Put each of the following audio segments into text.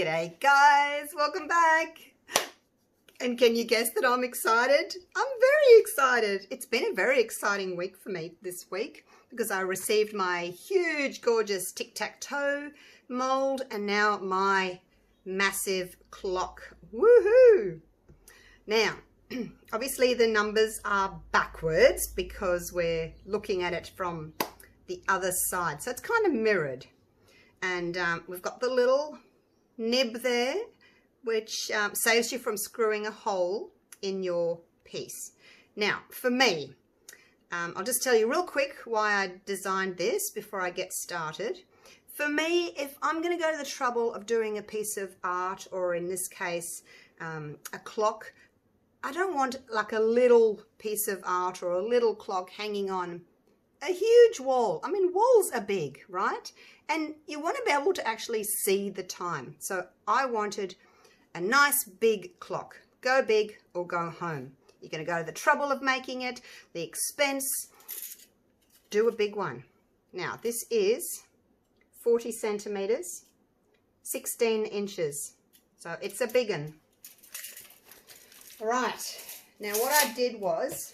G'day guys, welcome back. And can you guess that I'm excited? I'm very excited. It's been a very exciting week for me this week because I received my huge, gorgeous tic-tac-toe mold and now my massive clock. Woohoo! Now, obviously the numbers are backwards because we're looking at it from the other side. So it's kind of mirrored. And we've got the little nib there, which saves you from screwing a hole in your piece. Now, for me, I'll just tell you real quick why I designed this before I get started. For me, if I'm going to go to the trouble of doing a piece of art, or in this case, a clock, I don't want like a little piece of art or a little clock hanging on a huge wall. I mean, walls are big, right? And you want to be able to actually see the time. So I wanted a nice big clock. Go big or go home. You're going to go to the trouble of making it, the expense, do a big one. Now, this is 40 centimeters, 16 inches. So it's a big one. All right. Now, what I did was,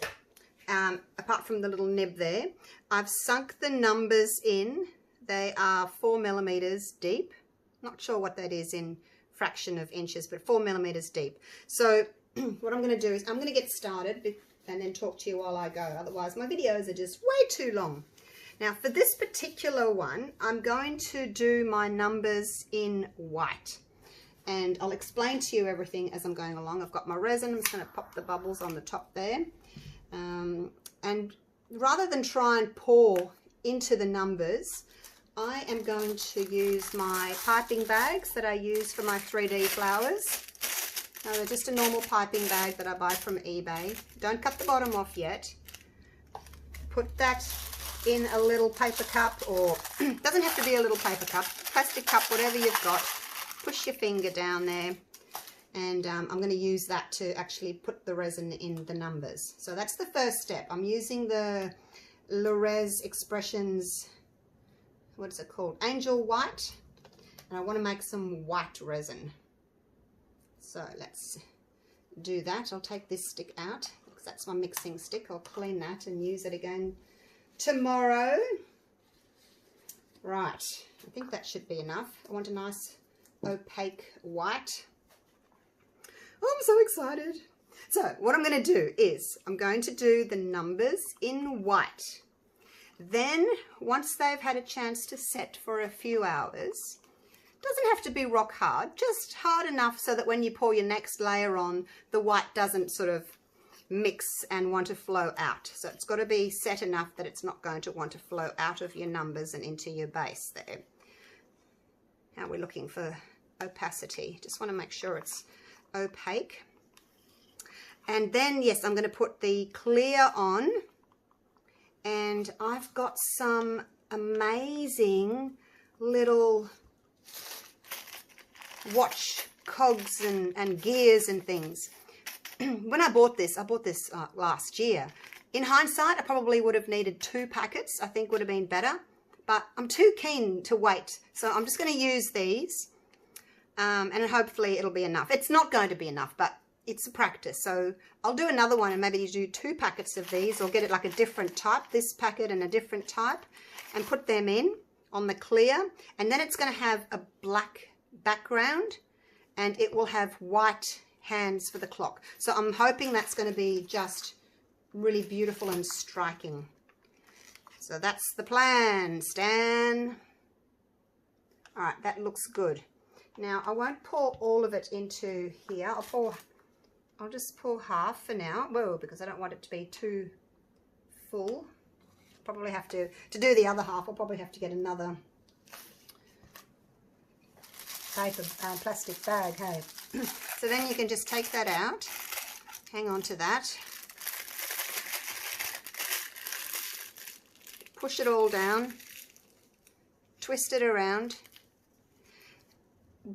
apart from the little nib there, I've sunk the numbers in. They are 4 millimeters deep. Not sure what that is in fraction of inches, but 4 millimeters deep. So what I'm going to do is I'm going to get started and then talk to you while I go. Otherwise, my videos are just way too long. Now, for this particular one, I'm going to do my numbers in white. And I'll explain to you everything as I'm going along. I've got my resin. I'm just going to pop the bubbles on the top there. And rather than try and pour into the numbers, I am going to use my piping bags that I use for my 3D flowers. Now, they're just a normal piping bag that I buy from eBay. Don't cut the bottom off yet. Put that in a little paper cup, or doesn't have to be a little paper cup, plastic cup, whatever you've got. Push your finger down there, and I'm going to use that to actually put the resin in the numbers. So that's the first step. I'm using the LeRez Expressions, what is it called? Angel White. And I want to make some white resin. So let's do that. I'll take this stick out because that's my mixing stick. I'll clean that and use it again tomorrow. Right. I think that should be enough. I want a nice opaque white. Oh, I'm so excited. So what I'm going to do is I'm going to do the numbers in white. Then once they've had a chance to set for a few hours, doesn't have to be rock hard, just hard enough so that when you pour your next layer on, the white doesn't sort of mix and want to flow out. So it's got to be set enough that it's not going to want to flow out of your numbers and into your base there. Now we're looking for opacity. Just want to make sure it's opaque. And then, yes, I'm going to put the clear on. And I've got some amazing little watch cogs and gears and things. When I bought this last year. In hindsight, I probably would have needed 2 packets. I think would have been better. But I'm too keen to wait. So I'm just going to use these. And hopefully it'll be enough. It's not going to be enough, but it's a practice. So I'll do another one and maybe you do 2 packets of these, or get it like a different type, this packet and a different type, and put them in on the clear. And then it's going to have a black background and it will have white hands for the clock. So I'm hoping that's going to be just really beautiful and striking. So that's the plan, Stan. All right, that looks good. Now I won't pour all of it into here. I'll just pour half for now. Whoa, because I don't want it to be too full. Probably have to do the other half, I'll probably have to get another paper, plastic bag, hey. So then you can just take that out, hang on to that, push it all down, twist it around.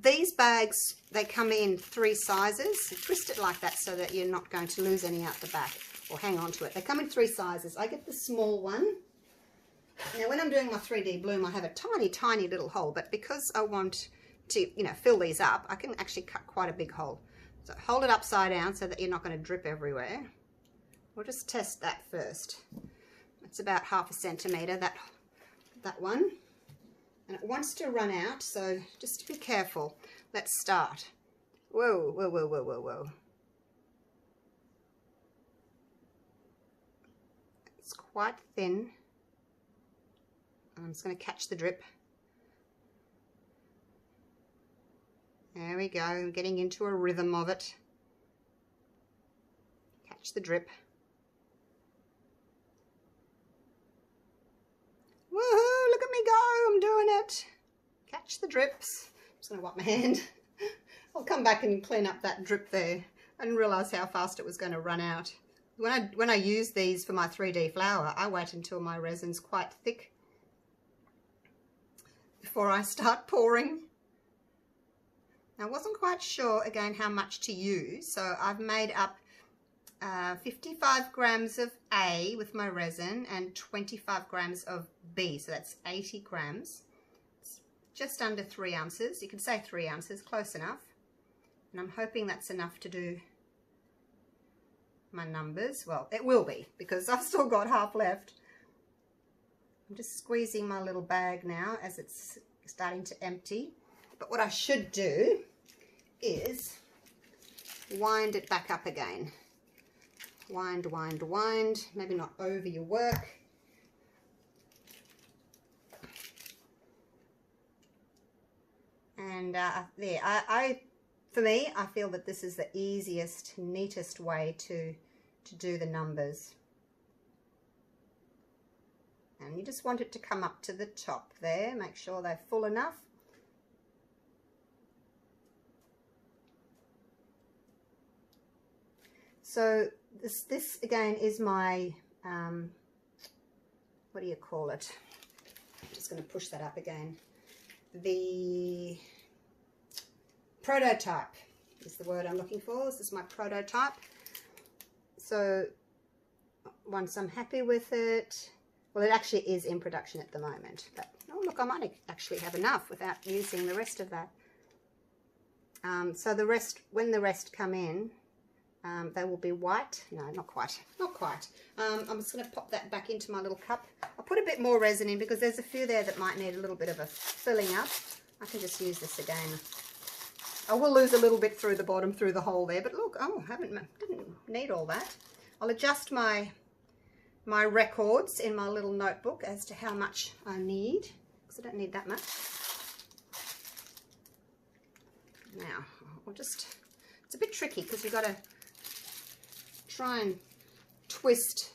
These bags, they come in 3 sizes. Twist it like that so that you're not going to lose any out the back or hang on to it. They come in 3 sizes. I get the small one. Now when I'm doing my 3D bloom, I have a tiny, tiny little hole, but because I want you know, fill these up, I can actually cut quite a big hole. So hold it upside down so that you're not going to drip everywhere. We'll just test that first. It's about 1/2 centimetre, that one. And it wants to run out, so just be careful. Let's start. Whoa, whoa, whoa, whoa, whoa, whoa. It's quite thin. I'm just going to catch the drip. There we go, I'm getting into a rhythm of it. Catch the drip. Woohoo, look at me go, I'm doing it. Catch the drips. I'm just going to wipe my hand. I'll come back and clean up that drip there. I didn't realise how fast it was going to run out. When I use these for my 3D flower, I wait until my resin's quite thick before I start pouring. I wasn't quite sure again how much to use, so I've made up 55 grams of A with my resin and 25 grams of B, so that's 80 grams. It's just under 3 ounces. You could say 3 ounces, close enough. And I'm hoping that's enough to do my numbers. Well, it will be because I've still got half left. I'm just squeezing my little bag now as it's starting to empty. But what I should do is wind it back up again. Wind, wind, wind. Maybe not over your work. And there, for me, I feel that this is the easiest, neatest way to do the numbers. And you just want it to come up to the top there. Make sure they're full enough. So this again is my, what do you call it? I'm just going to push that up again. The prototype is the word I'm looking for. This is my prototype. So once I'm happy with it, well, it actually is in production at the moment. But oh look, I might actually have enough without using the rest of that. So the rest, when the rest come in, they will be white. No, not quite. Not quite. I'm just going to pop that back into my little cup. I'll put a bit more resin in because there's a few there that might need a little bit of a filling up. I can just use this again. I will lose a little bit through the bottom, through the hole there. But look, oh, didn't need all that. I'll adjust my records in my little notebook as to how much I need, because I don't need that much. Now, I'll just, it's a bit tricky because you've got to try and twist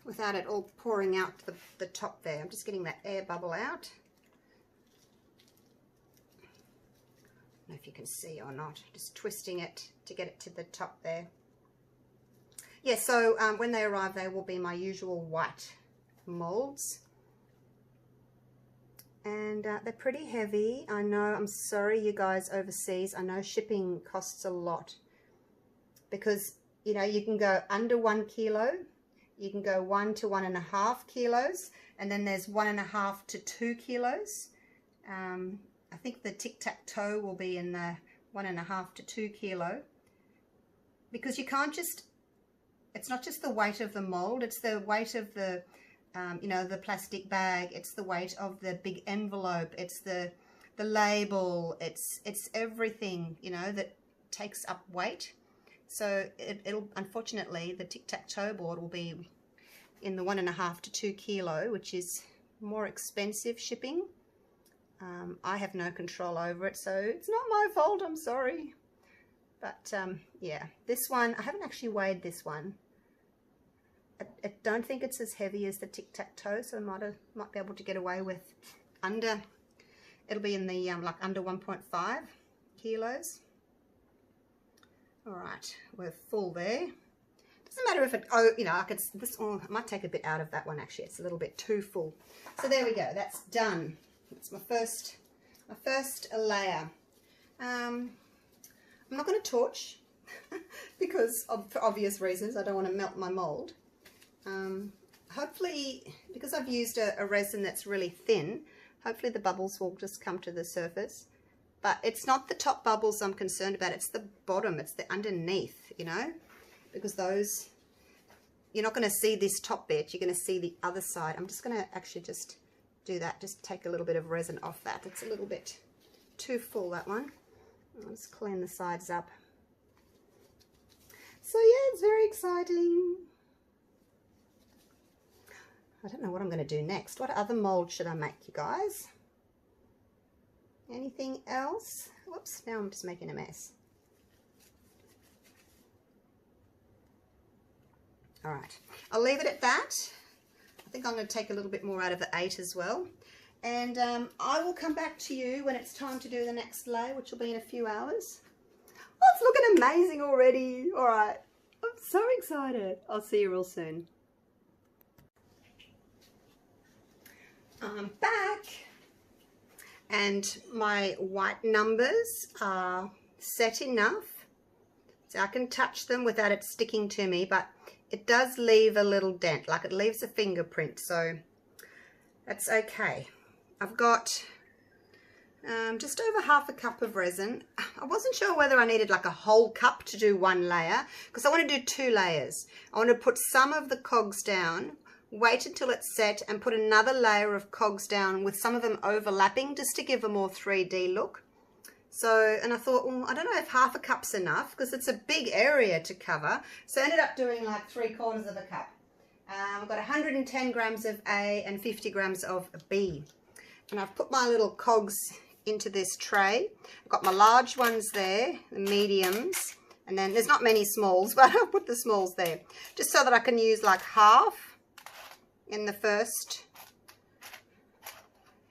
without it all pouring out the top there. I'm just getting that air bubble out. I don't know if you can see or not, just twisting it to get it to the top there. Yeah, so when they arrive, they will be my usual white molds. And they're pretty heavy. I know, I'm sorry you guys overseas. I know shipping costs a lot. Because, you know, you can go under 1 kilo. You can go 1 to 1.5 kilos. And then there's 1.5 to 2 kilos. I think the tic-tac-toe will be in the 1.5 to 2 kilo. Because you can't just... It's not just the weight of the mold, it's the weight of the, you know, the plastic bag, it's the weight of the big envelope, it's the label, it's everything, you know, that takes up weight. So it'll, unfortunately, the tic-tac-toe board will be in the 1.5 to 2 kilo, which is more expensive shipping. I have no control over it, so it's not my fault, I'm sorry. But yeah, this one, I haven't actually weighed this one. I don't think it's as heavy as the tic-tac-toe, so I might be able to get away with under, it'll be in the like under 1.5 kilos. All right, we're full there. Doesn't matter if it, oh, you know, I could, this, oh, I might take a bit out of that one actually, it's a little bit too full. So there we go, that's done. That's my first layer. I'm not going to torch because for obvious reasons I don't want to melt my mold. Hopefully, because I've used a resin that's really thin, Hopefully the bubbles will just come to the surface. But it's not the top bubbles I'm concerned about. It's the bottom. It's the underneath, you know, because those, you're not going to see this top bit. You're going to see the other side. I'm just going to actually just do that. Just take a little bit of resin off that. It's a little bit too full, that one. I'll just clean the sides up. So yeah, it's very exciting. I don't know what I'm going to do next. What other mold should I make, you guys? Anything else? Whoops, now I'm just making a mess. All right, I'll leave it at that. I think I'm going to take a little bit more out of the 8 as well. And I will come back to you when it's time to do the next layer, which will be in a few hours. Oh, it's looking amazing already. All right, I'm so excited. I'll see you real soon. I'm back. And my white numbers are set enough so I can touch them without it sticking to me, but it does leave a little dent, like it leaves a fingerprint, so that's okay. I've got just over half a cup of resin. I wasn't sure whether I needed like a whole cup to do one layer, because I want to do 2 layers. I want to put some of the cogs down, wait until it's set, and put another layer of cogs down with some of them overlapping just to give a more 3D look. So, and I thought, well, I don't know if half a cup's enough because it's a big area to cover. So I ended up doing like 3/4 of a cup. I've got 110 grams of A and 50 grams of B. And I've put my little cogs into this tray. I've got my large ones there, the mediums, and then there's not many smalls, but I'll put the smalls there just so that I can use like half in the first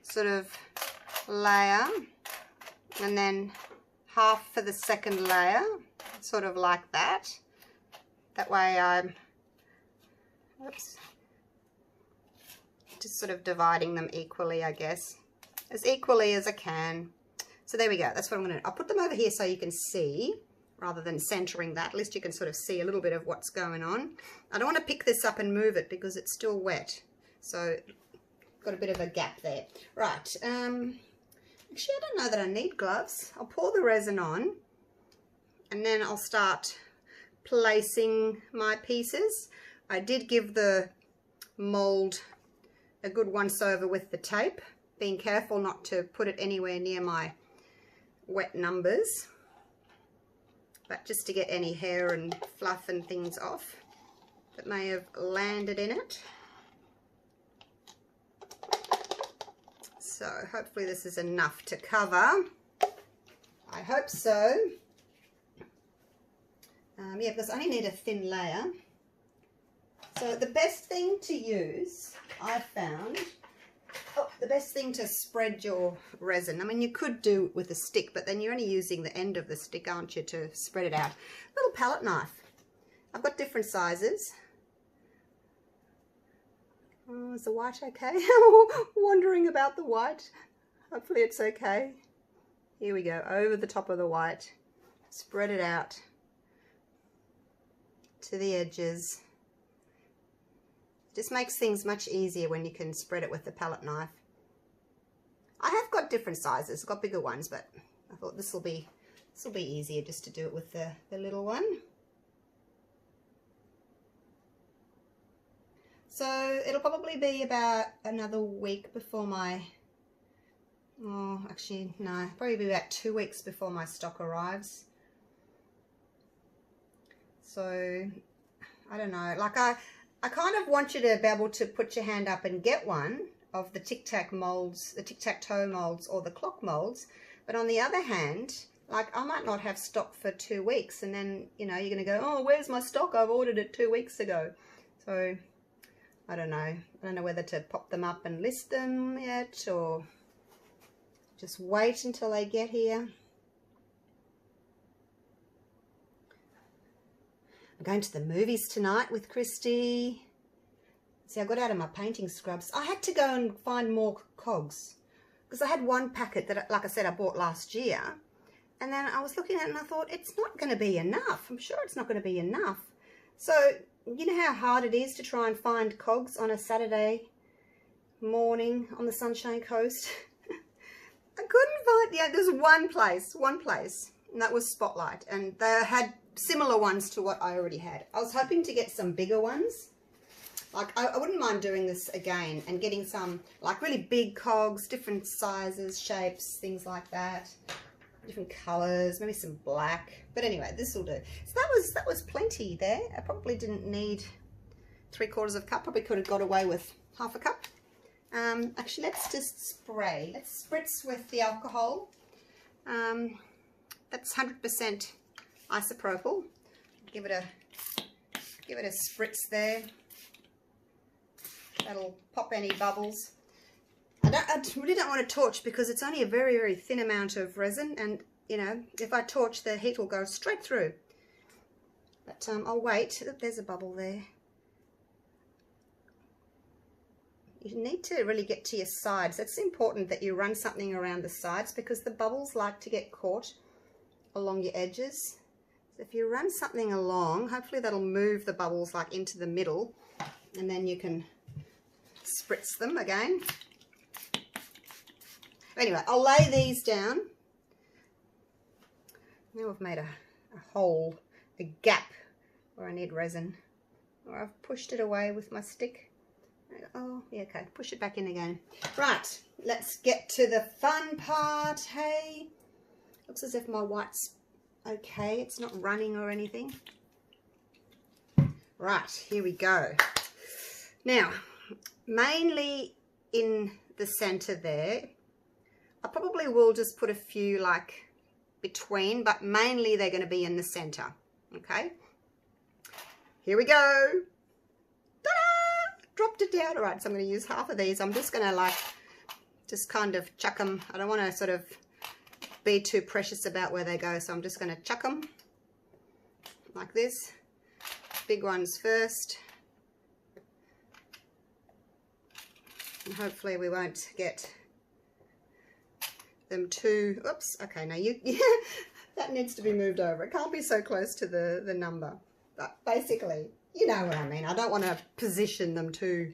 sort of layer and then half for the second layer, sort of like that. That way I'm just sort of dividing them equally, I guess, as equally as I can. So there we go. That's what I'm going to do. I'll put them over here so you can see rather than centering that. At least you can sort of see a little bit of what's going on. I don't want to pick this up and move it because it's still wet. So got a bit of a gap there. Right. Actually, I don't know that I need gloves. I'll pour the resin on and then I'll start placing my pieces. I did give the mold a good once over with the tape, being careful not to put it anywhere near my wet numbers, but just to get any hair and fluff and things off that may have landed in it. So hopefully this is enough to cover. I hope so. Yeah, because I only need a thin layer. So the best thing to use, I've found, the best thing to spread your resin, I mean you could do it with a stick, but then you're only using the end of the stick, aren't you, to spread it out. Little palette knife. I've got different sizes. Oh, is the white okay? Wondering about the white. Hopefully it's okay. Here we go, over the top of the white. Spread it out to the edges. Just makes things much easier when you can spread it with the palette knife. I have got different sizes, got bigger ones, but I thought this will be easier just to do it with the little one. So it'll probably be about another week before my, oh actually no, probably be about 2 weeks before my stock arrives. So I don't know, like I kind of want you to be able to put your hand up and get one of the tic-tac molds, the tic-tac-toe molds or the clock molds. But on the other hand, like I might not have stock for 2 weeks, and then, you know, you're going to go, oh, where's my stock? I've ordered it 2 weeks ago. So I don't know. I don't know whether to pop them up and list them yet or just wait until they get here. I'm going to the movies tonight with Christy. See, I got out of my painting scrubs. I had to go and find more cogs because I had one packet that, like I said, I bought last year. And then I was looking at it and I thought, it's not going to be enough. I'm sure it's not going to be enough. So, you know how hard it is to try and find cogs on a Saturday morning on the Sunshine Coast. I couldn't find, yeah, there's one place, and that was Spotlight, and they had similar ones to what I already had. I was hoping to get some bigger ones. Like, I wouldn't mind doing this again and getting some, like, really big cogs, different sizes, shapes, things like that. Different colours, maybe some black. But anyway, this will do. So that was plenty there. I probably didn't need 3/4 cup. Probably could have got away with 1/2 cup. Actually, let's just spray. Let's spritz with the alcohol. That's 100% isopropyl. Give it a spritz there. That'll pop any bubbles. I really don't want to torch because it's only a very, very thin amount of resin, and you know, if I torch, the heat will go straight through. But I'll wait. There's a bubble there. You need to really get to your sides. It's important that you run something around the sides because the bubbles like to get caught along your edges. So if you run something along, hopefully that'll move the bubbles like into the middle, and then you can spritz them again. Anyway, I'll lay these down. Now I've made a hole, a gap where I need resin. Or I've pushed it away with my stick. Oh, yeah, okay, push it back in again. Right, let's get to the fun part, hey. Looks as if my white's okay. It's not running or anything. Right, here we go. Now, mainly in the center there, I probably will just put a few like between, but mainly they're going to be in the center. Okay, here we go. Ta-da! Dropped it down. All right, so I'm going to use half of these. I'm just going to like just kind of chuck them. I don't want to sort of be too precious about where they go, so I'm just going to chuck them like this. Big ones first, and hopefully we won't get them too, oops, okay, now that needs to be moved over. It can't be so close to the number, but basically, you know what I mean. I don't want to position them too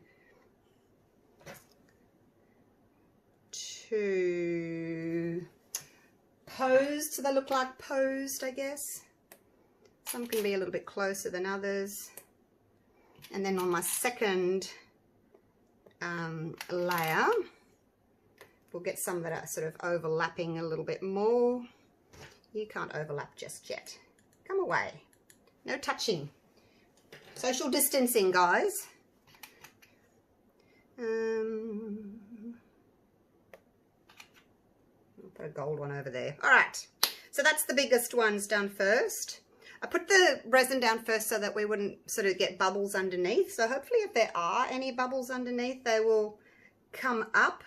posed, so they look like posed, I guess. Some can be a little bit closer than others. And then on my second layer, we'll get some that are sort of overlapping a little bit more. You can't overlap just yet. Come away. No touching. Social distancing, guys. I'll put a gold one over there. All right. So that's the biggest ones done first. I put the resin down first so that we wouldn't sort of get bubbles underneath. So hopefully if there are any bubbles underneath, they will come up.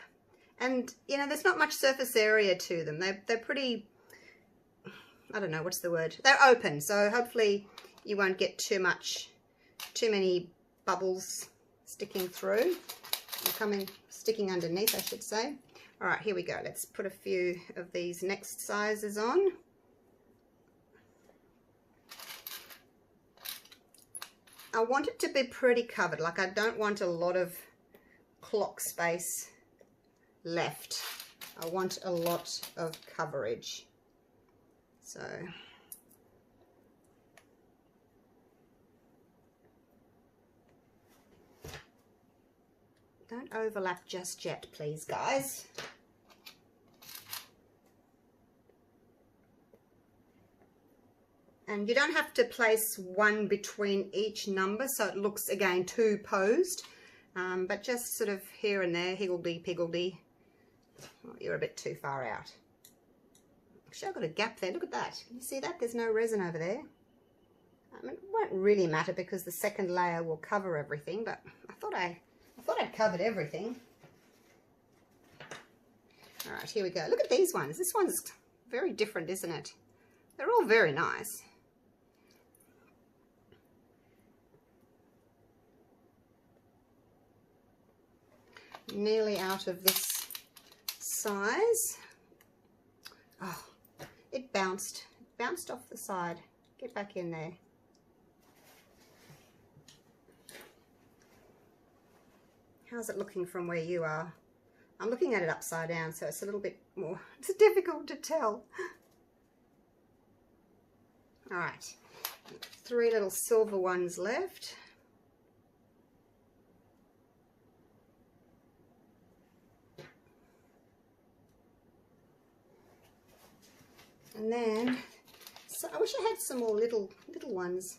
And, you know, there's not much surface area to them. They're pretty, I don't know, what's the word? They're open. So hopefully you won't get too many bubbles sticking through. Or sticking underneath, I should say. All right, here we go. Let's put a few of these next sizes on. I want it to be pretty covered. Like, I don't want a lot of clock space left. I want a lot of coverage. So don't overlap just yet, please, guys. And you don't have to place one between each number so it looks, again, too posed. But just sort of here and there, higgledy-piggledy. Oh, you're a bit too far out. Actually, I've got a gap there. Look at that. Can you see that? There's no resin over there. I mean, it won't really matter because the second layer will cover everything, but I thought I'd covered everything. All right, here we go. Look at these ones. This one's very different, isn't it? They're all very nice. Nearly out of this size. Oh, it bounced off the side. Get back in there. How's it looking from where you are? I'm looking at it upside down, so it's a little bit more, it's difficult to tell. All right, 3 little silver ones left. And then, so I wish I had some more little ones.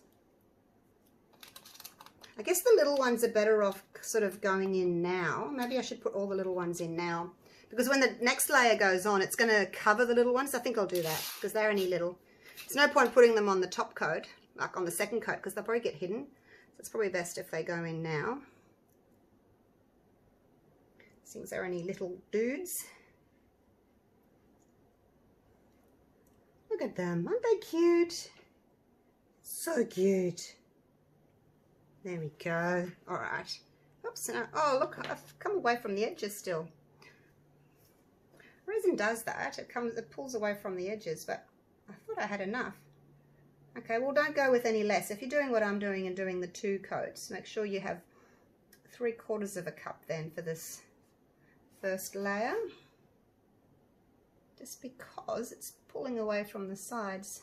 I guess the little ones are better off sort of going in now. Maybe I should put all the little ones in now, because when the next layer goes on, it's going to cover the little ones. I think I'll do that because they're only little. There's no point putting them on the top coat, like on the second coat, because they'll probably get hidden. So it's probably best if they go in now. Since they're only little dudes. Look at them. Aren't they cute? So cute. There we go. All right. Oops. No. Oh, look. I've come away from the edges still. Resin does that. It pulls away from the edges, but I thought I had enough. Okay, well, don't go with any less. If you're doing what I'm doing and doing the 2 coats, make sure you have 3/4 of a cup then for this first layer. Just because it's pulling away from the sides.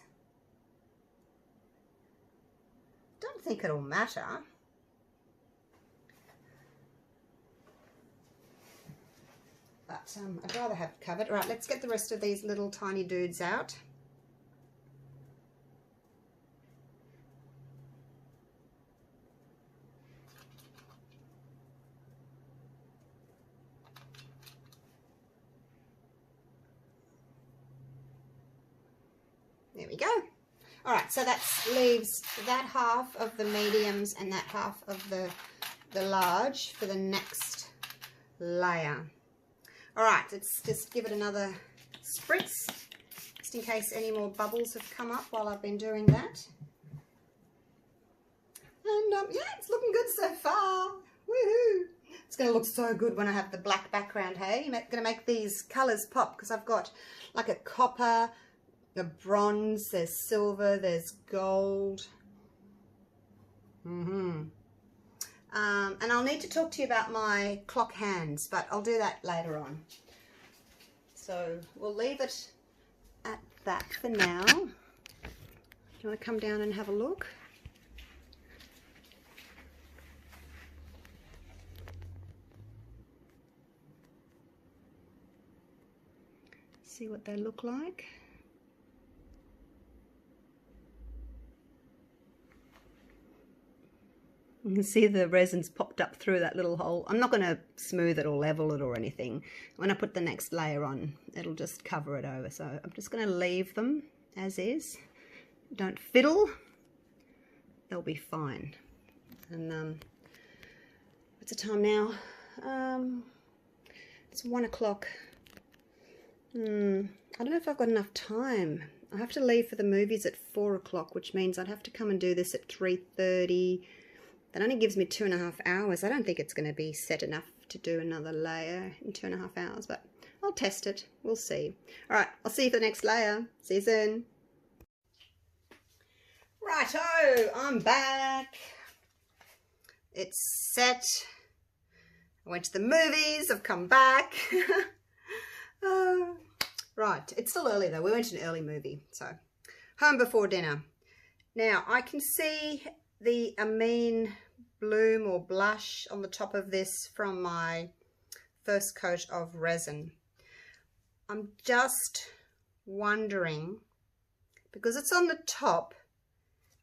Don't think it'll matter. But I'd rather have it covered. Right, let's get the rest of these little tiny dudes out. There we go. All right, so that leaves that half of the mediums and that half of the large for the next layer. All right, let's just give it another spritz, just in case any more bubbles have come up while I've been doing that. And yeah, it's looking good so far. Woohoo! It's going to look so good when I have the black background, hey? I'm going to make these colours pop because I've got like a copper, a bronze, there's silver, there's gold. And I'll need to talk to you about my clock hands, but I'll do that later on. So we'll leave it at that for now. Do you want to come down and have a look? See what they look like. You can see the resin's popped up through that little hole. I'm not going to smooth it or level it or anything. When I put the next layer on, it'll just cover it over. So I'm just going to leave them as is. Don't fiddle. They'll be fine. And what's the time now? It's 1 o'clock. I don't know if I've got enough time. I have to leave for the movies at 4 o'clock, which means I'd have to come and do this at 3:30. That only gives me 2.5 hours. I don't think it's going to be set enough to do another layer in 2.5 hours, but I'll test it. We'll see. All right, I'll see you for the next layer. See you soon. Righto, I'm back. It's set. I went to the movies. I've come back. Right, it's still early though. We went to an early movie, so home before dinner. Now I can see the Amine bloom or blush on the top of this from my first coat of resin. I'm just wondering, because it's on the top,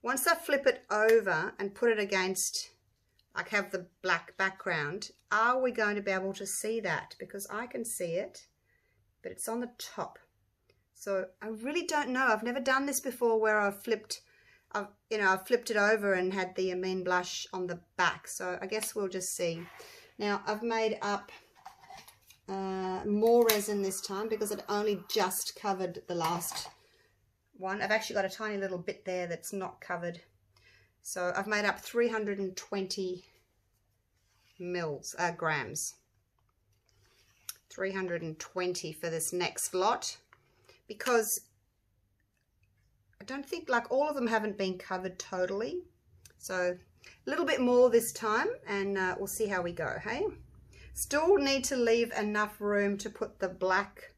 once I flip it over and put it against, like have the black background, are we going to be able to see that? Because I can see it, but it's on the top. So I really don't know. I've never done this before where I've flipped it over and had the Amine blush on the back. So I guess we'll just see. Now I've made up more resin this time because it only just covered the last one. I've actually got a tiny little bit there that's not covered. So I've made up 320 grams. 320 for this next lot, because I don't think, like, all of them haven't been covered totally. So a little bit more this time, and we'll see how we go, hey? Still need to leave enough room to put the black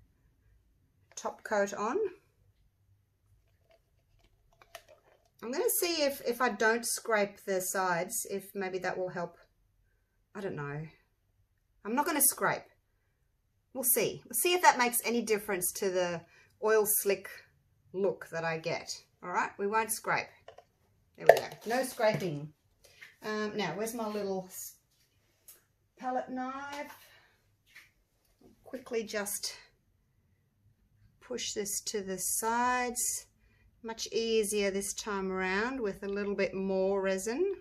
top coat on. I'm going to see if I don't scrape the sides, if maybe that will help. I don't know. I'm not going to scrape. We'll see. We'll see if that makes any difference to the oil slick look that I get. All right, we won't scrape. There we go. No scraping. Now, where's my little palette knife? Quickly just push this to the sides. Much easier this time around with a little bit more resin.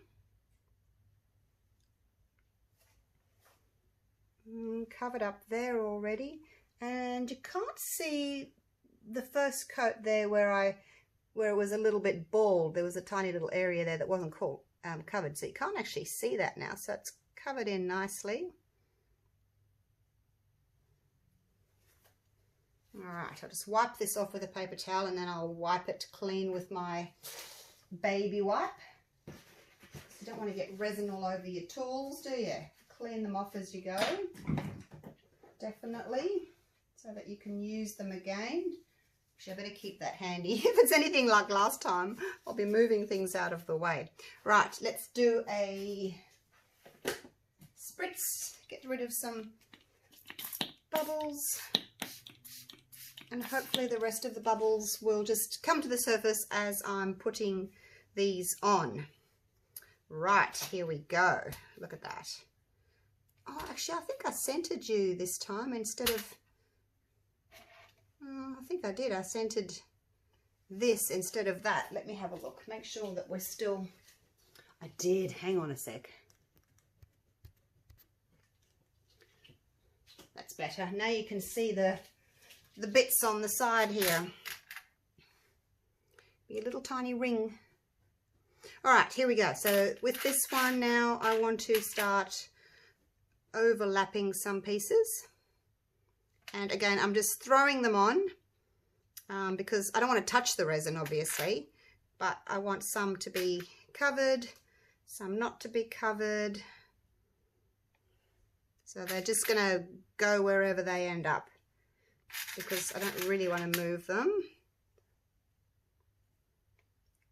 Covered up there already, and you can't see the first coat there where it was a little bit bald. There was a tiny little area there that wasn't covered, so you can't actually see that now, so it's covered in nicely. Alright, I'll just wipe this off with a paper towel, and then I'll wipe it clean with my baby wipe. You don't want to get resin all over your tools, do you? Clean them off as you go, definitely, so that you can use them again. Actually, I better keep that handy. If it's anything like last time, I'll be moving things out of the way. Right, let's do a spritz, get rid of some bubbles, and hopefully the rest of the bubbles will just come to the surface as I'm putting these on. Right, here we go. Look at that. Oh, actually, I think I scented you this time instead of... I think I did. I scented this instead of that. Let me have a look. Make sure that we're still... I did. Hang on a sec. That's better. Now you can see the bits on the side here. Be a little tiny ring. All right, here we go. So with this one now, I want to start overlapping some pieces, and again I'm just throwing them on because I don't want to touch the resin obviously, but I want some to be covered, some not to be covered, so they're just gonna go wherever they end up because I don't really want to move them.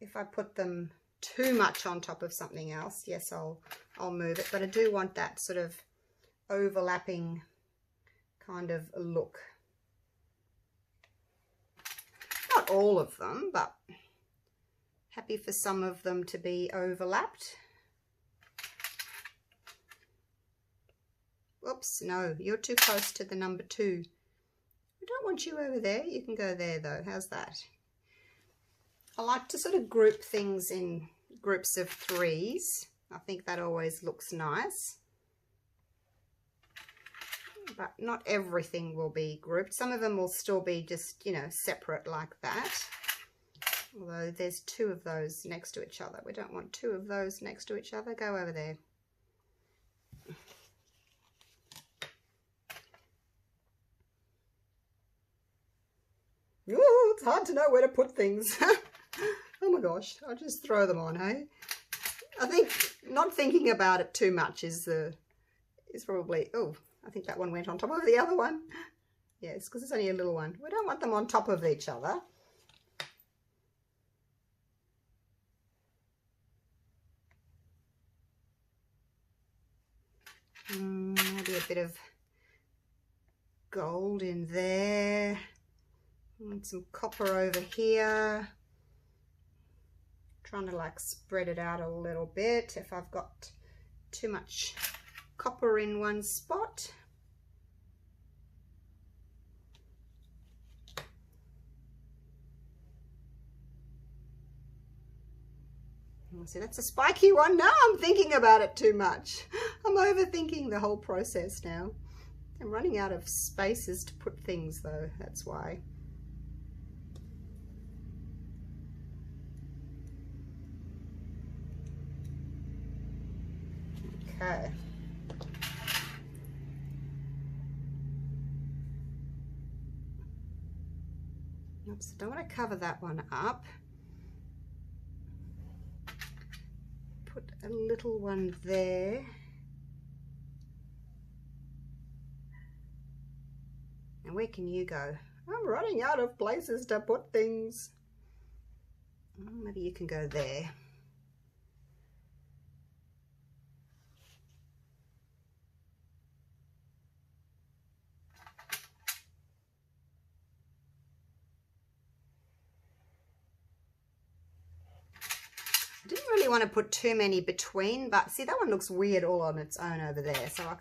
If I put them too much on top of something else, yes, I'll move it, but I do want that sort of overlapping kind of look. Not all of them, but happy for some of them to be overlapped. Whoops, no, you're too close to the number 2. I don't want you over there. You can go there though. How's that? I like to sort of group things in groups of 3s. I think that always looks nice. But not everything will be grouped. Some of them will still be just, you know, separate like that. Although there's 2 of those next to each other. We don't want 2 of those next to each other. Go over there. Ooh, it's hard to know where to put things. Oh my gosh, I'll just throw them on, hey? I think not thinking about it too much is probably... Oh, I think that one went on top of the other one. Yes, because it's only a little one. We don't want them on top of each other. Maybe a bit of gold in there. And some copper over here. Trying to like spread it out a little bit if I've got too much copper in one spot. See, that's a spiky one. Now I'm thinking about it too much. I'm overthinking the whole process now. I'm running out of spaces to put things though, that's why. Okay. Oops, I don't want to cover that one up. Put a little one there. can you go? I'm running out of places to put things. Maybe you can go there. I didn't really want to put too many between, but see, that one looks weird all on its own over there. So I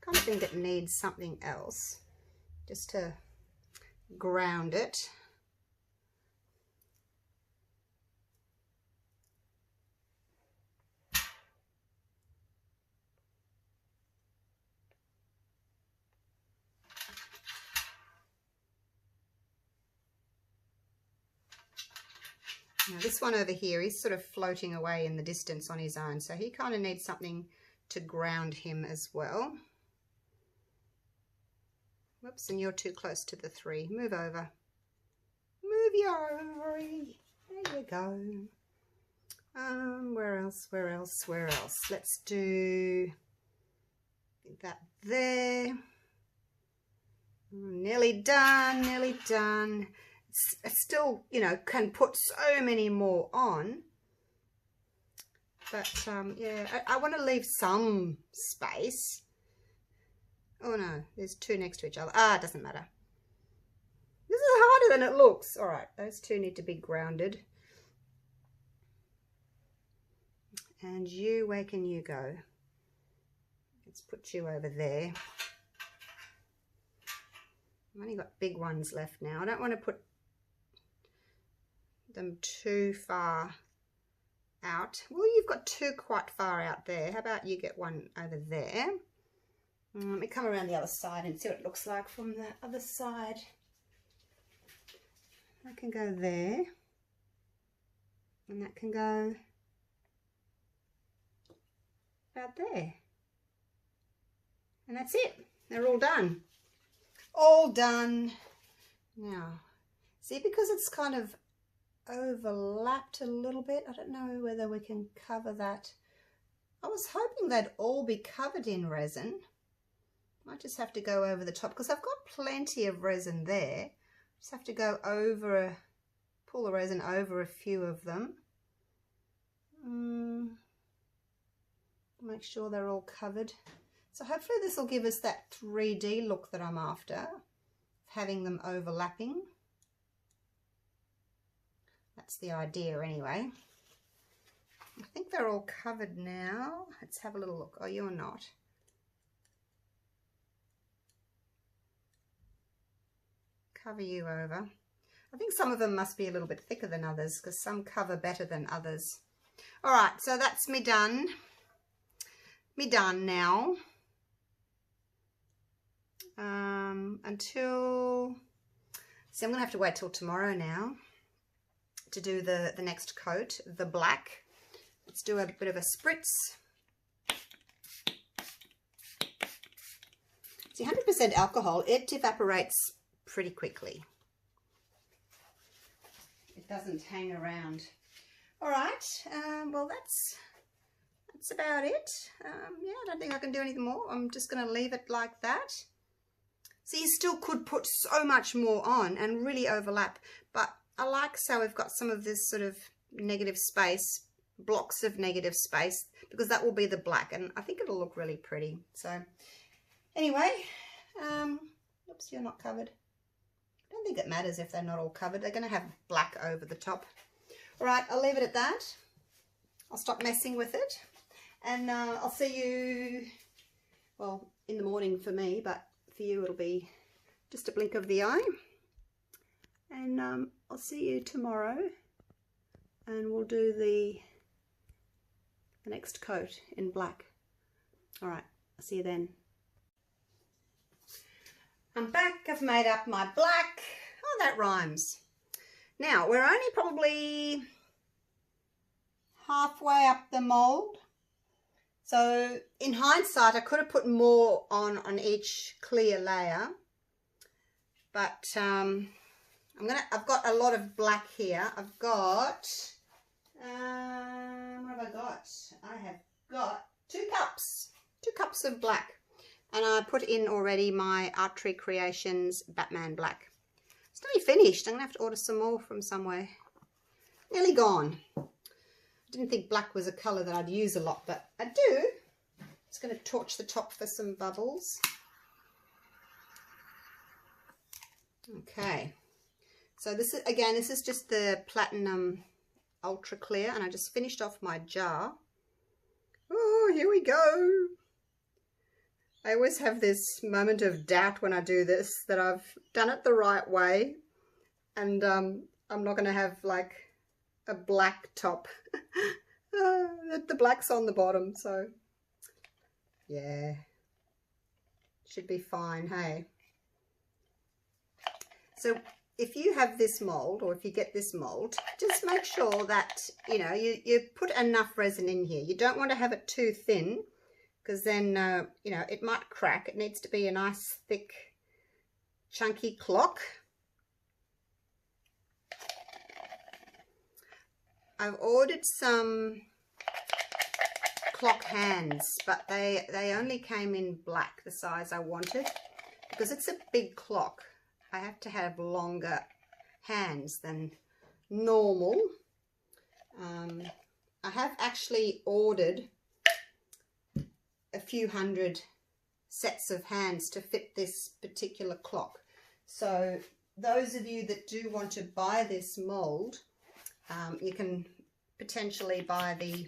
kind of think it needs something else just to ground it. Now this one over here, he's sort of floating away in the distance on his own, so he kind of needs something to ground him as well. Whoops, and you're too close to the 3. Move over. Move your ovary. There you go. Where else? Where else? Where else? Let's do that there. Nearly done, nearly done. Still, you know, can put so many more on, but yeah, I want to leave some space. Oh no, there's 2 next to each other. It doesn't matter. This is harder than it looks. All right, those 2 need to be grounded. And you, where can you go? Let's put you over there. I've only got big ones left now. I don't want to put them too far out. Well, you've got 2 quite far out there. How about you get one over there? Let me come around the other side and see what it looks like from the other side. That can go there, and that can go about there, and that's it. They're all done. All done. Now, see, because it's kind of overlapped a little bit, I don't know whether we can cover that. I was hoping they'd all be covered in resin. Might just have to go over the top because I've got plenty of resin there. Just have to go over, pull the resin over a few of them. Make sure they're all covered. So hopefully this will give us that 3D look that I'm after, having them overlapping. That's the idea anyway. I think they're all covered now. Let's have a little look. Oh, you're not. Cover you over. I think some of them must be a little bit thicker than others because some cover better than others. All right, so that's me done. Me done now. Until, see, I'm gonna have to wait till tomorrow now to do the next coat, the black. Let's do a bit of a spritz. See, 100% alcohol, it evaporates pretty quickly. It doesn't hang around. All right, well that's about it. Yeah, I don't think I can do anything more. I'm just going to leave it like that. So you still could put so much more on and really overlap, but I like so we've got some of this sort of negative space, blocks of negative space, because that will be the black, and I think it'll look really pretty. So anyway, oops, you're not covered. I don't think it matters if they're not all covered. They're going to have black over the top. All right, I'll leave it at that. I'll stop messing with it, and I'll see you, well, in the morning for me, but for you it'll be just a blink of the eye. And I'll see you tomorrow, and we'll do the next coat in black. All right, I'll see you then. I'm back. I've made up my black. Oh, that rhymes. Now, we're only probably halfway up the mold. So in hindsight, I could have put more on each clear layer, but I've got a lot of black here. I've got, what have I got? I have got 2 cups of black. And I put in already my Archery Creations Batman Black. It's nearly finished. I'm going to have to order some more from somewhere. Nearly gone. I didn't think black was a colour that I'd use a lot, but I do. Just going to torch the top for some bubbles. Okay. So this is, again, this is just the Platinum Ultra Clear, and I just finished off my jar. Oh, here we go. I always have this moment of doubt when I do this, that I've done it the right way, and I'm not going to have like a black top. The black's on the bottom, so yeah, should be fine, hey? So if you have this mold, or if you get this mold, just make sure that, you know, you put enough resin in here. You don't want to have it too thin, because then, you know, it might crack. It needs to be a nice, thick, chunky clock. I've ordered some clock hands, but they only came in black, the size I wanted. Because it's a big clock, I have to have longer hands than normal. I have actually ordered a few hundred sets of hands to fit this particular clock. So those of you that do want to buy this mold, you can potentially buy the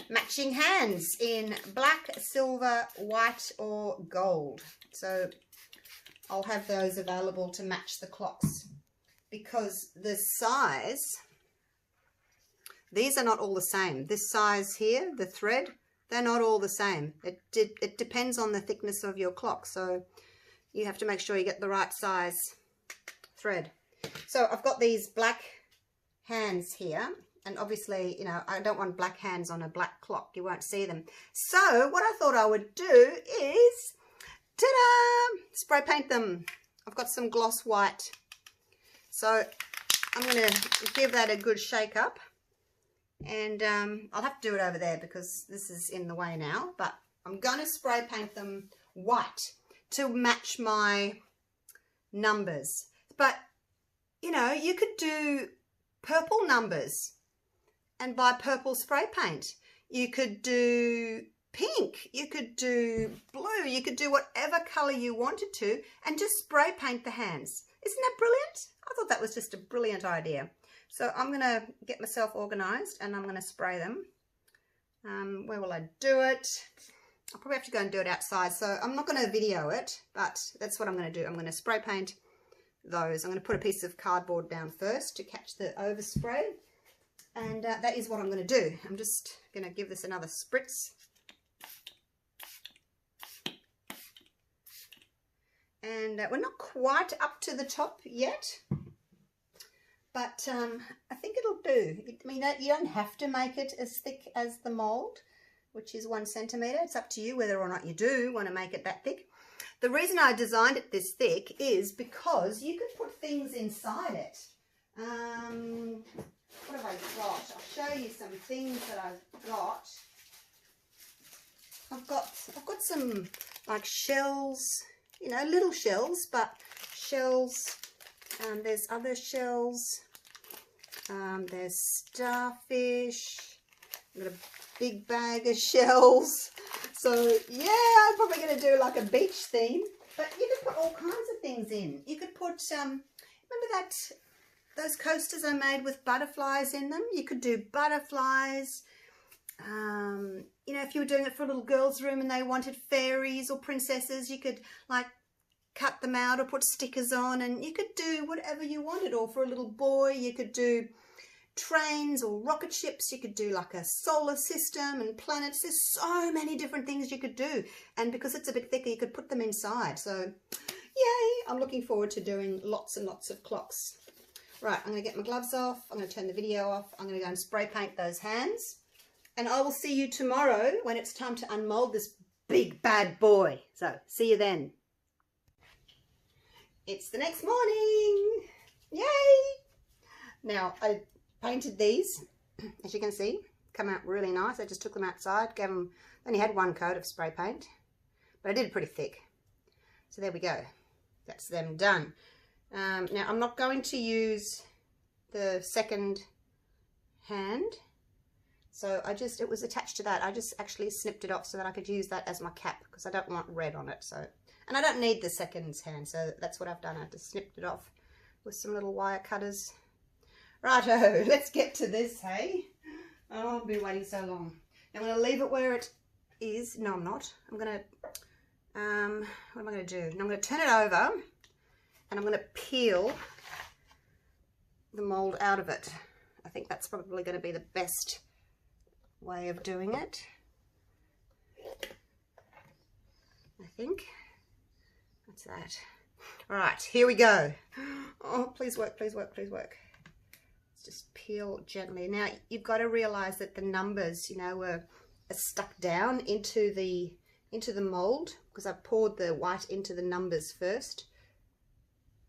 matching hands in black, silver, white or gold. So I'll have those available to match the clocks, because the size, these are not all the same. This size here, the thread, they're not all the same. It depends on the thickness of your clock, so you have to make sure you get the right size thread. So I've got these black hands here, and obviously, you know, I don't want black hands on a black clock. You won't see them. So what I thought I would do is, ta-da, spray paint them. I've got some gloss white. So I'm going to give that a good shake up. And I'll have to do it over there because this is in the way now, but I'm going to spray paint them white to match my numbers. But, you know, you could do purple numbers and buy purple spray paint. You could do pink, you could do blue, you could do whatever colour you wanted to and just spray paint the hands. Isn't that brilliant? I thought that was just a brilliant idea. So I'm going to get myself organised and I'm going to spray them. Where will I do it? I'll probably have to go and do it outside, so I'm not going to video it, but that's what I'm going to do. I'm going to spray paint those. I'm going to put a piece of cardboard down first to catch the overspray, and that is what I'm going to do. I'm just going to give this another spritz. And we're not quite up to the top yet, but I think it'll do. I mean, you don't have to make it as thick as the mold, which is 1 centimetre. It's up to you whether or not you do want to make it that thick. The reason I designed it this thick is because you could put things inside it. What have I got? I'll show you some things that I've got. I've got some like shells, you know, little shells, but shells. There's other shells. There's starfish. I've got a big bag of shells. So yeah, I'm probably going to do like a beach theme. But you could put all kinds of things in. You could put remember those coasters I made with butterflies in them? You could do butterflies. You know, if you were doing it for a little girl's room and they wanted fairies or princesses, you could like cut them out or put stickers on, and you could do whatever you wanted. Or for a little boy, you could do trains or rocket ships. You could do like a solar system and planets. There's so many different things you could do, and because it's a bit thicker, you could put them inside. So yay, I'm looking forward to doing lots and lots of clocks. Right, I'm going to get my gloves off. I'm going to turn the video off. I'm going to go and spray paint those hands, and I will see you tomorrow when it's time to unmold this big bad boy. So see you then. It's the next morning. Yay! Now, I painted these, as you can see, come out really nice. I just took them outside, gave them, only had 1 coat of spray paint. but I did it pretty thick. So there we go. That's them done. Now I'm not going to use the second hand. So it was attached to that. I just actually snipped it off so that I could use that as my cap because I don't want red on it. So, and I don't need the second hand. So that's what I've done. I just snipped it off with some little wire cutters. Righto, let's get to this, hey? Oh, I've been waiting so long. I'm going to leave it where it is. No, I'm not. I'm going to, what am I going to do? I'm going to turn it over and I'm going to peel the mold out of it. I think that's probably going to be the best way of doing it. I think that's that. All right, here we go. Oh, please work, please work, please work. Let's just peel gently. Now you've got to realize that the numbers, you know, are stuck down into the mold because I poured the white into the numbers first.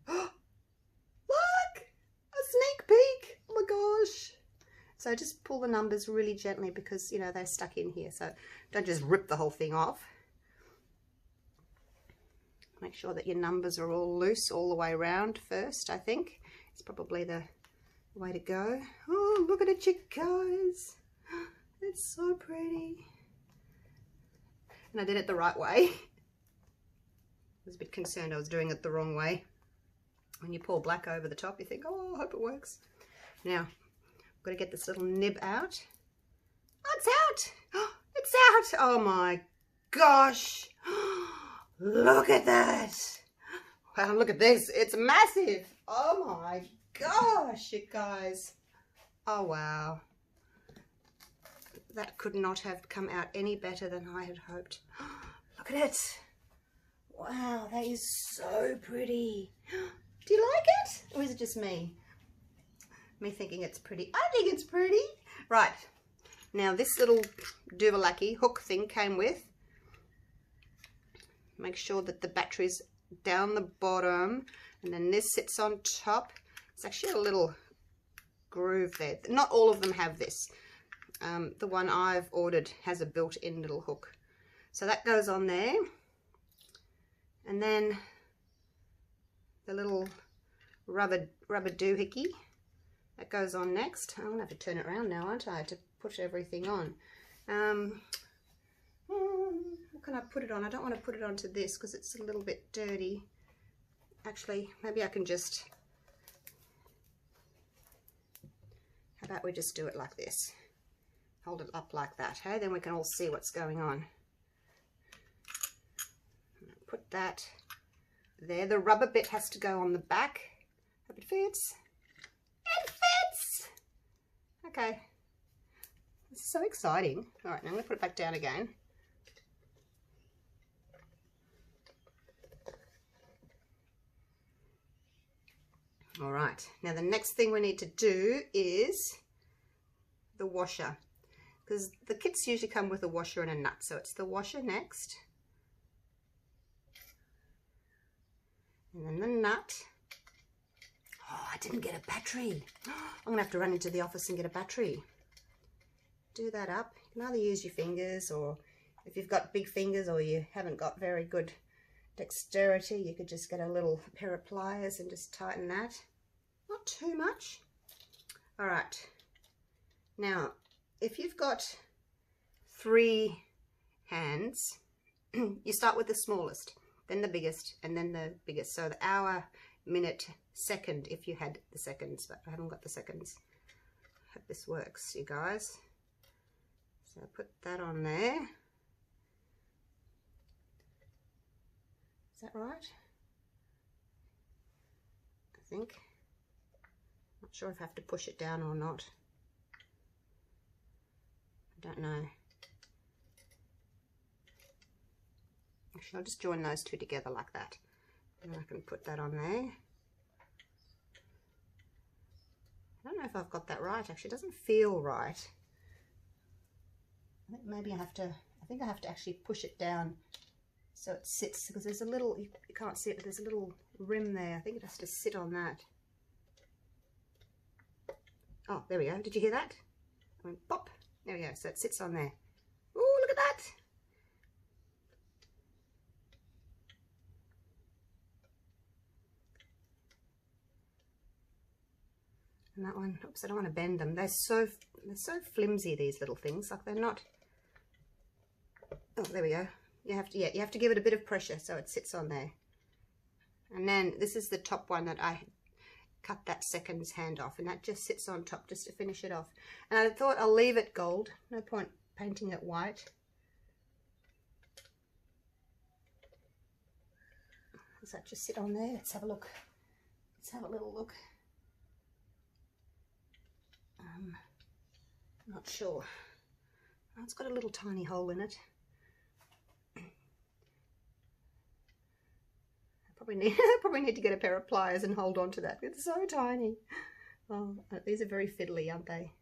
Look, a sneak peek. Oh my gosh. So just pull the numbers really gently because, you know, they're stuck in here. So don't just rip the whole thing off. Make sure that your numbers are all loose all the way around first, I think. It's probably the way to go. Oh, look at it, you guys. It's so pretty. And I did it the right way. I was a bit concerned I was doing it the wrong way. When you pour black over the top, you think, oh, I hope it works. Now, I've got to get this little nib out. Oh, it's out. Oh, it's out. Oh my gosh. Look at that. Wow, look at this. It's massive. Oh my gosh, you guys. Oh, wow. That could not have come out any better than I had hoped. Look at it. Wow, that is so pretty. Do you like it? Or is it just me? Me thinking it's pretty. I think it's pretty. Right. Now this little Duvalaki hook thing came with. Make sure that the battery's down the bottom and then this sits on top. It's actually a little groove there. Not all of them have this. The one I've ordered has a built-in little hook. So that goes on there. And then the little rubber doohickey that goes on next. I'm gonna have to turn it around now, aren't I, to put everything on. What can I put it on? I don't want to put it onto this because it's a little bit dirty. Actually, maybe I can just, how about we just do it like this? Hold it up like that, hey? Then we can all see what's going on. Put that there. The rubber bit has to go on the back. Hope it fits. It fits! Okay. This is so exciting. All right, now I'm going to put it back down again. All right, now the next thing we need to do is the washer, because the kits usually come with a washer and a nut, so it's the washer next, and then the nut. Oh, I didn't get a battery. I'm gonna have to run into the office and get a battery. Do that up. You can either use your fingers, or if you've got big fingers or you haven't got very good dexterity, you could just get a little pair of pliers and just tighten that. Not too much. All right. Now, if you've got 3 hands, you start with the smallest, then the biggest, and then the biggest. So the hour, minute, second, if you had the seconds, but I haven't got the seconds. Hope this works, you guys. So put that on there. Is that right? I think. Not sure if I have to push it down or not. I don't know. Actually, I'll just join those two together like that. And I can put that on there. I don't know if I've got that right. Actually, it doesn't feel right. I think maybe I have to actually push it down so it sits, because there's a little, you can't see it, but there's a little rim there. I think it has to sit on that. Oh, there we go. Did you hear that? I went pop. There we go. So it sits on there. Oh, look at that. that one. Oops, I don't want to bend them. They're so flimsy, these little things. Like they're not. Oh, there we go. You have to give it a bit of pressure so it sits on there. And then this is the top one that I cut that second hand off, and that just sits on top just to finish it off. And I thought I'll leave it gold. No point painting it white. Does that just sit on there? Let's have a look. Let's have a little look. Not sure. Oh, it's got a little tiny hole in it. I probably need to get a pair of pliers and hold on to that. It's so tiny. Oh, these are very fiddly, aren't they?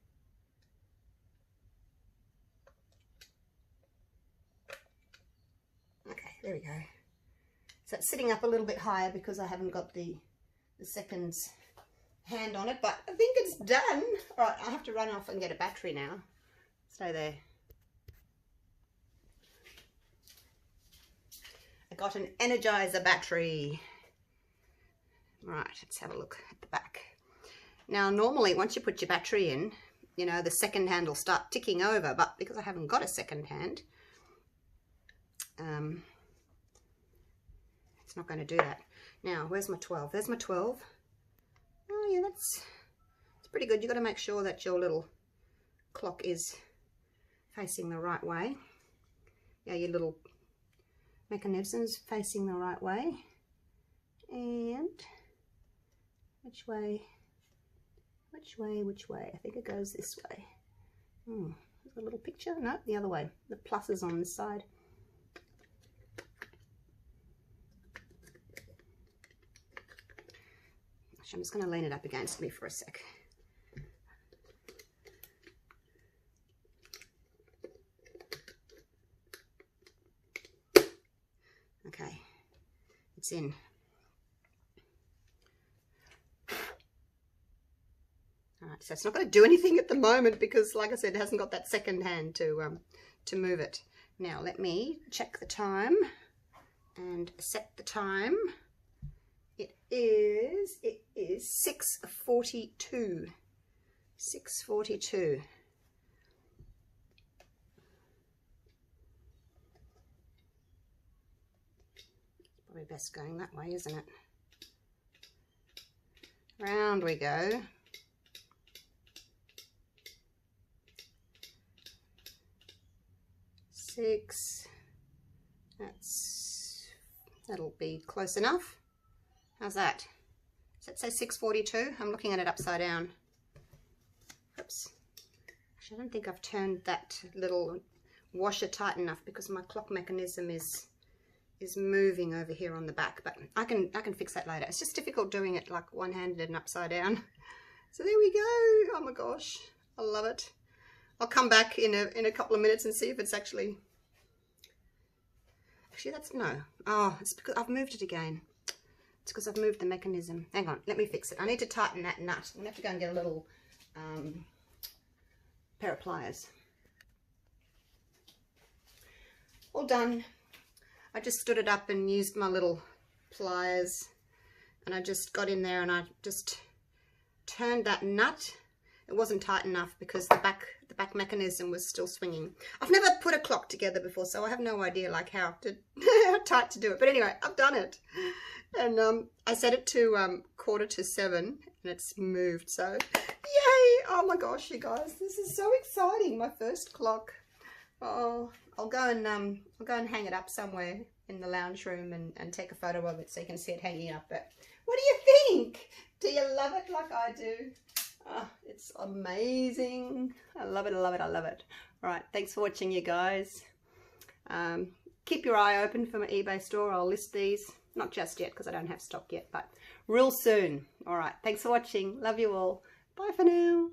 Okay, there we go. So it's sitting up a little bit higher because I haven't got the second hand on it, but I think it's done. All right, I have to run off and get a battery now. Stay there. I got an Energizer battery. Right, let's have a look at the back. Now, normally once you put your battery in, you know, the second hand will start ticking over, but because I haven't got a second hand, it's not going to do that. Now, where's my 12? There's my 12. Oh yeah, it's pretty good. You've got to make sure that your little clock is facing the right way. Yeah, your little mechanisms facing the right way. And which way? I think it goes this way. There's a little picture. No, the other way. The plus is on this side. I'm just going to lean it up against me for a sec. Okay, it's in. Alright, so it's not going to do anything at the moment because, like I said, it hasn't got that second hand to move it. Now let me check the time and set the time. It is 6:42. 6:42. Probably best going that way, isn't it? Round we go. Six. That'll be close enough. How's that? Does that say 6:42? I'm looking at it upside down. Oops. Actually, I don't think I've turned that little washer tight enough because my clock mechanism is moving over here on the back, but I can fix that later. It's just difficult doing it like one-handed and upside down. So there we go. Oh my gosh, I love it. I'll come back in a couple of minutes and see if it's actually that's no. Oh, it's because I've moved it again. It's because I've moved the mechanism. Hang on, let me fix it. I need to tighten that nut. I'm gonna have to go and get a little pair of pliers. All done. I just stood it up and used my little pliers, and I just got in there and I just turned that nut. It wasn't tight enough because the back mechanism was still swinging. I've never put a clock together before, so I have no idea like how tight to do it. But anyway, I've done it, and I set it to 6:45, and it's moved. So yay! Oh my gosh, you guys, this is so exciting! My first clock. Oh, I'll go and hang it up somewhere in the lounge room and take a photo of it so you can see it hanging up. But what do you think? Do you love it like I do? Oh, it's amazing. I love it, I love it, I love it. All right, thanks for watching, you guys. Keep your eye open for my eBay store. I'll list these, not just yet because I don't have stock yet, but real soon. All right, thanks for watching. Love you all. Bye for now.